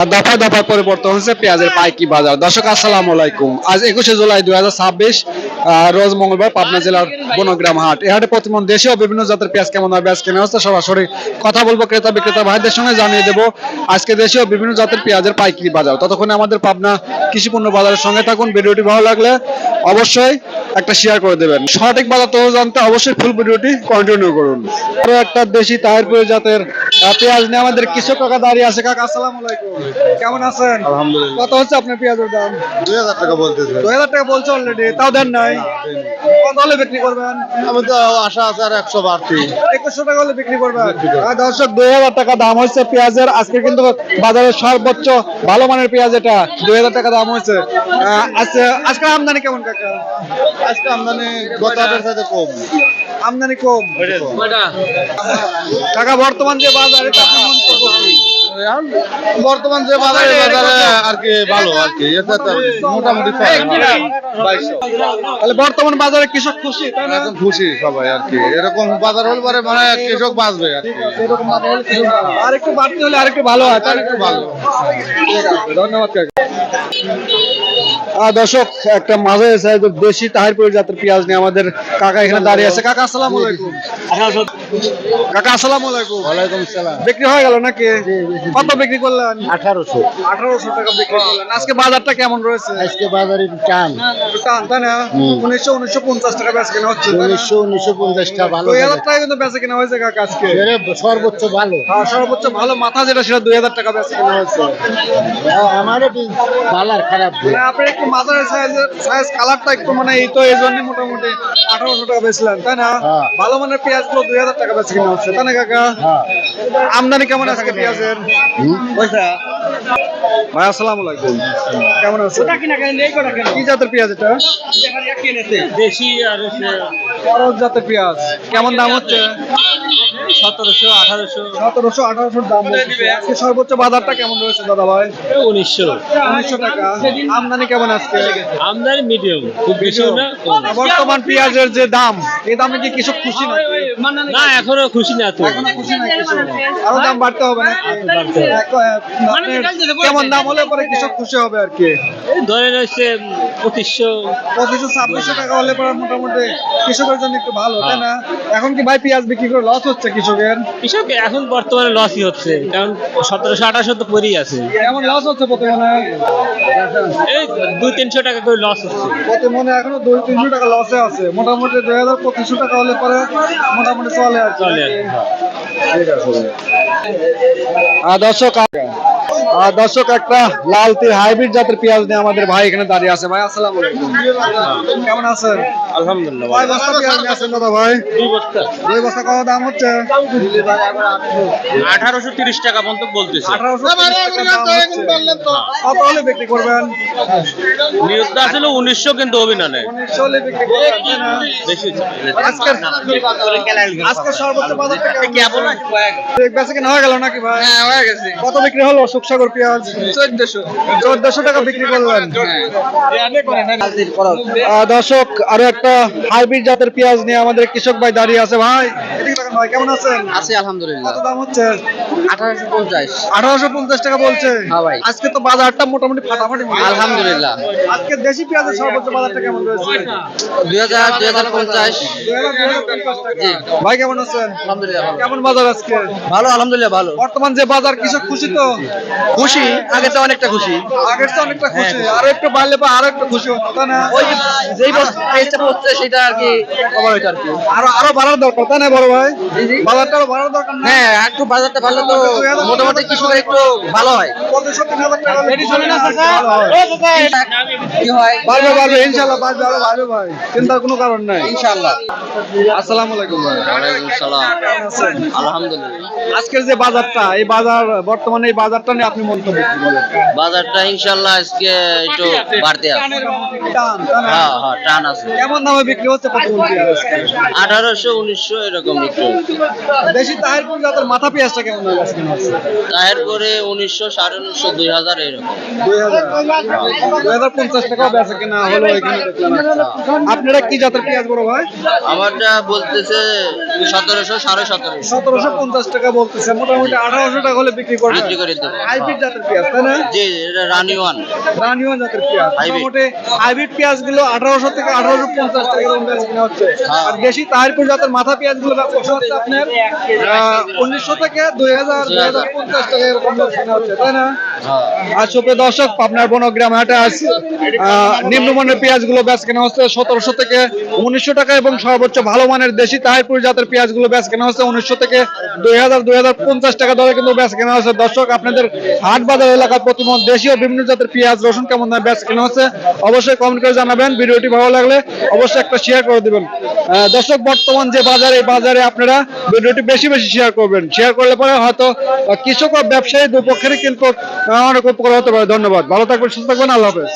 দফায় দফায় পরিবর্তন হচ্ছে পেঁয়াজের পাইকি বাজার। দর্শক আসসালামু আলাইকুম। আজ 21শে জুলাই 2026 রোজ মঙ্গলবার পাবনা জেলার বনগ্রাম হাট। এই হাটে প্রতিমন দেশীয় বিভিন্ন জাতের পেঁয়াজ কেমন হবে আজকে নেওয়া হচ্ছে সরাসরি কথা বলবো ক্রেতা বিক্রেতা ভাইদের সঙ্গে জানিয়ে দেবো আজকে দেশীয় বিভিন্ন জাতের পেঁয়াজের পাইকারি বাজার। ততক্ষণে আমাদের পাবনা কৃষি পণ্য বাজারের সঙ্গে থাকুন। ভিডিওটি ভালো লাগলে অবশ্যই একটা শেয়ার করে দেবেন। সঠিক বাজার তথ্য জানতে অবশ্যই ফুল ভিডিওটি কন্টিনিউ করুন। আরো একটা দেশি তাহিরপুর জাতের পেঁয়াজ নিয়ে আমাদের কৃষক কাকা দাঁড়িয়ে আছে। কাকা আসসালামু আলাইকুম, কেমন আছেন? আলহামদুলিল্লাহ। কত হচ্ছে আপনার পেঁয়াজের দাম? 2000 টাকা বলতেছে। 2000 টাকা বলছে অলরেডি, তাও দেন নাই। কত হলে বিক্রি করবেন? আমি তো আশা আছে আর 100 বাড়তি। 2100 টাকা হলে বিক্রি করবেন। দর্শক 2000 টাকা দাম হচ্ছে পেঁয়াজের। আজকে কিন্তু বাজারের সর্বোচ্চ ভালো মানের পেঁয়াজ এটা 2000 টাকা দাম হয়েছে। আজকে আমদানি কেমন কাকা? আজকে আমদানি গত হাটের সাথে কম। আমদানি কম কাকা। বর্তমান যে বাজার এটা আপনি মন্তব্য কি? বর্তমান যে বাজারে আর কি ভালো আর কি এটা তো মোটামুটি তাহলে বর্তমান বাজারে কৃষক খুশি, তাই না? এখন খুশি সবাই আর কি। এরকম বাজার হলে পরে মানে কৃষক বাঁচবে আর কি। এরকম বাজার হলে কৃষক বাঁচবে। আর একটু বাড়তি হলে আর একটু ভালো হয়, তাই একটু ভালো। ঠিক আছে, ধন্যবাদ কাকা। দর্শক একটা মাঝারি সাইজের দেশি তাহিরপুর জাতের পেঁয়াজ নিয়ে আমাদের কাকা এখানে দাঁড়িয়ে আছে। কাকা আসসালামু আলাইকুম। কাকা আসসালামু আলাইকুম। ওয়ালাইকুম সালাম। বিক্রি হয়ে গেল নাকি? কত বিক্রি করলেন? 1800। 1800 টাকা বিক্রি করলেন। আজকে বাজারটা কেমন রয়েছে? আজকে বাজারে টান টান, তাই না? 1950 টাকা বেচা কেনা হচ্ছে, তাই না? 1950 টা ভালো। 2000 টাকা কিন্তু বেচা কেনা হয়েছে কাকা আজকে। সর্বোচ্চ ভালো। হ্যাঁ, সর্বোচ্চ ভালো মাথা যেটা সেটা 2000 টাকা বেচা কেনা হয়েছে। আমারও ভালো আর খারাপ। মানে আপনি একটু মাথার সাইজ কালারটা একটু মানে এই তো এই জন্য মোটামুটি 1800 টাকা বেচলেন, তাই না? হ্যাঁ। ভালো মানের পেঁয়াজ গুলো 2000 টাকা বেচা কেনা হচ্ছে, তাই না কাকা? আমদানি কেমন আজকে পেঁয়াজের? ভাই আসসালামু আলাইকুম, কেমন আছেন? কি জাতের পেঁয়াজ এটা? দেশি আর খরচ জাতের পেঁয়াজ। কেমন দাম হচ্ছে? 1700 1800 1700 1800 দাম বলছে। আজকে সর্বোচ্চ বাজারটা কেমন রয়েছে দাদা ভাই? 1900 1900 টাকা। আমদানি কেমন আজকে? আমদানি মিডিয়াম, খুব বেশি না কম। বর্তমান পেঁয়াজের যে দাম, এই দামে কি কৃষক খুশি না? না এখনো খুশি না তো। এখনো খুশি না কৃষক। আরো দাম বাড়তে হবে না? কেমন দাম হলে পরে কৃষক খুশি হবে আর কি? এই ধরে রয়েছে 2500 2500 টাকা হলে পরে মোটামুটি কৃষকের জন্য একটু ভালো, তাই না? এখন কি ভাই পেঁয়াজ বিক্রি করে লস হচ্ছে কৃষকের? কৃষক এখন বর্তমানে লসই হচ্ছে, কারণ 1700 1800 তো পরেই আছে। এমন লস হচ্ছে প্রতি মনে? এই 200-300 টাকা করে লস হচ্ছে। প্রতি মনে এখনো 200-300 টাকা লসে আছে। মোটামুটি 2500 টাকা হলে পরে মোটামুটি চলে আর কি। চলে দর্শক একটা লাল তীর হাইব্রিড জাতের পেঁয়াজ নিয়ে আমাদের ভাই এখানে দাঁড়িয়ে আছে। ভাই আসসালামু আলাইকুম, কেমন আছেন? আলহামদুলিল্লাহ। কয় বস্তা পেঁয়াজ নিয়ে আসেন দাদা ভাই? 2 বস্তা 2 বস্তা কত দাম হচ্ছে? 1830 টাকা পর্যন্ত বলতেছে। 1830 টাকা দাম হচ্ছে। কত হলে বিক্রি করবেন? নিয়োগ আসলে 1900 কিন্তু অভিনয় 1900 হলে বিক্রি করবেন, তাই না? বেশি। আজকে সর্বোচ্চ বাজারটা কেমন? বেচা কেনা হয়ে গেল নাকি ভাই? হ্যাঁ হয়ে গেছে। কত বিক্রি হলো সুখসাগর পেঁয়াজ? 1400 টাকা বিক্রি করলেন। দর্শক আরো একটা হাইব্রিড জাতের পেঁয়াজ নিয়ে আমাদের কৃষক ভাই দাঁড়িয়ে আছে। ভাই এদিকে তাকান ভাই, কেমন আছেন? আছি আলহামদুলিল্লাহ। কত দাম হচ্ছে? 1850। 1850 টাকা বলছে। হ্যাঁ ভাই। আজকে তো বাজারটা মোটামুটি ফাটাফাটি মনে হয়। আলহামদুলিল্লাহ। আজকে দেশি পেঁয়াজের সর্বোচ্চ বাজারটা কেমন রয়েছে? 2000 2050। 2050 টাকা। ভাই কেমন আছেন? আলহামদুলিল্লাহ ভালো। কেমন বাজার আজকে? ভালো আলহামদুলিল্লাহ ভালো। বর্তমান যে বাজার কৃষক খুশি তো? খুশি, আগে তো অনেকটা খুশি। আগের চেয়ে অনেকটা খুশি। আরো একটু বাড়লে বা আরো একটু খুশি হতো, তাই না? ওই যে যেই প্রাইসটা পড়ছে সেটা আর কি কভার হইতো আর কি। আরো বাড়ার দরকার, তাই না বড় ভাই? বাজারটা আরো বাড়ার দরকার না? হ্যাঁ একটু বাজারটা ভালো তো মোটামুটি কৃষকের একটু ভালো হয়। 25,000 টাকা হলে ভালো হয়। কি হয়? বাড়বে ইনশাআল্লাহ, বাড়বে আরো বাড়বে ভাই, চিন্তার কোনো কারণ নাই ইনশাআল্লাহ। আসসালামু আলাইকুম ভাই। ওয়ালাইকুম সালাম। কেমন আছেন? আলহামদুলিল্লাহ। আজকের যে বাজারটা, এই বাজার বর্তমানে এই বাজারটা নিয়ে আপনি মন্তব্য কি বলেন? বাজারটা ইনশাআল্লাহ আজকে একটু বাড়তে আছে। টান, তাই না? হ্যাঁ হ্যাঁ টান আছে। কেমন দামে বিক্রি হচ্ছে প্রতি মন পেঁয়াজ আজকে? 1800 1900 এরকম বিক্রি দেশি তাহিরপুর জাতের মাথা পেঁয়াজটা কেমন দামে বেচা কেনা হচ্ছে? তাহের করে 1900, 1950, 2000 এরকম। 2050 টাকাও বেচা কেনা হলো এখানে দেখলাম একটা। আপনারা কি জাতের পেঁয়াজ বড় ভাই? আমারটা বলতেছে 1700, 1750 1750 টাকা বলতেছে, মোটামুটি 1800 টাকা হলে বিক্রি করবে। বিক্রি করে দেবো। হাইব্রিড জাতের পেঁয়াজ তাই না? জি, এটা রানি ওয়ান। রানিওয়ান জাতের পেঁয়াজ, Hybrid। মোটামুটি হাইব্রিড পেঁয়াজ গুলো 1800 থেকে 1850 টাকা এরকম বেচা কেনা হচ্ছে। আর দেশি তাহিরপুর জাতের মাথা পেঁয়াজ গুলো বেচা হচ্ছে আপনার 1900 থেকে 2000, 2050 টাকা এরকম বেচা কেনা হচ্ছে তাই না? আর সুপ্রিয় দর্শক, আপনার বনগ্রাম হাটে আছে নিম্নমানের পেঁয়াজ গুলো বেচা কেনা হচ্ছে 1700 থেকে 1900 টাকা এবং সর্বোচ্চ ভালো মানের দেশি তাহিরপুর জাতের পেঁয়াজ গুলো বেচা কেনা হচ্ছে 1900 থেকে 2000, 2050 টাকা দরে কিন্তু বেচা কেনা হচ্ছে। দর্শক, আপনাদের হাট বাজার এলাকার প্রতিমন দেশীয় বিভিন্ন জাতের পেঁয়াজ রসুন কেমন দামে বেচা কেনা হচ্ছে অবশ্যই কমেন্ট করে জানাবেন। ভিডিওটি ভালো লাগলে অবশ্যই একটা শেয়ার করে দিবেন। দর্শক, বর্তমান যে বাজারে, এই বাজারে আপনারা ভিডিওটি বেশি বেশি শেয়ার করবেন। শেয়ার করলে পরে হয়তো কৃষক ও ব্যবসায়ী দুপক্ষেরই কিন্তু অনেক উপকার হতে পারে। ধন্যবাদ, ভালো থাকবেন, সুস্থ থাকবেন, আল্লাহ হাফেজ।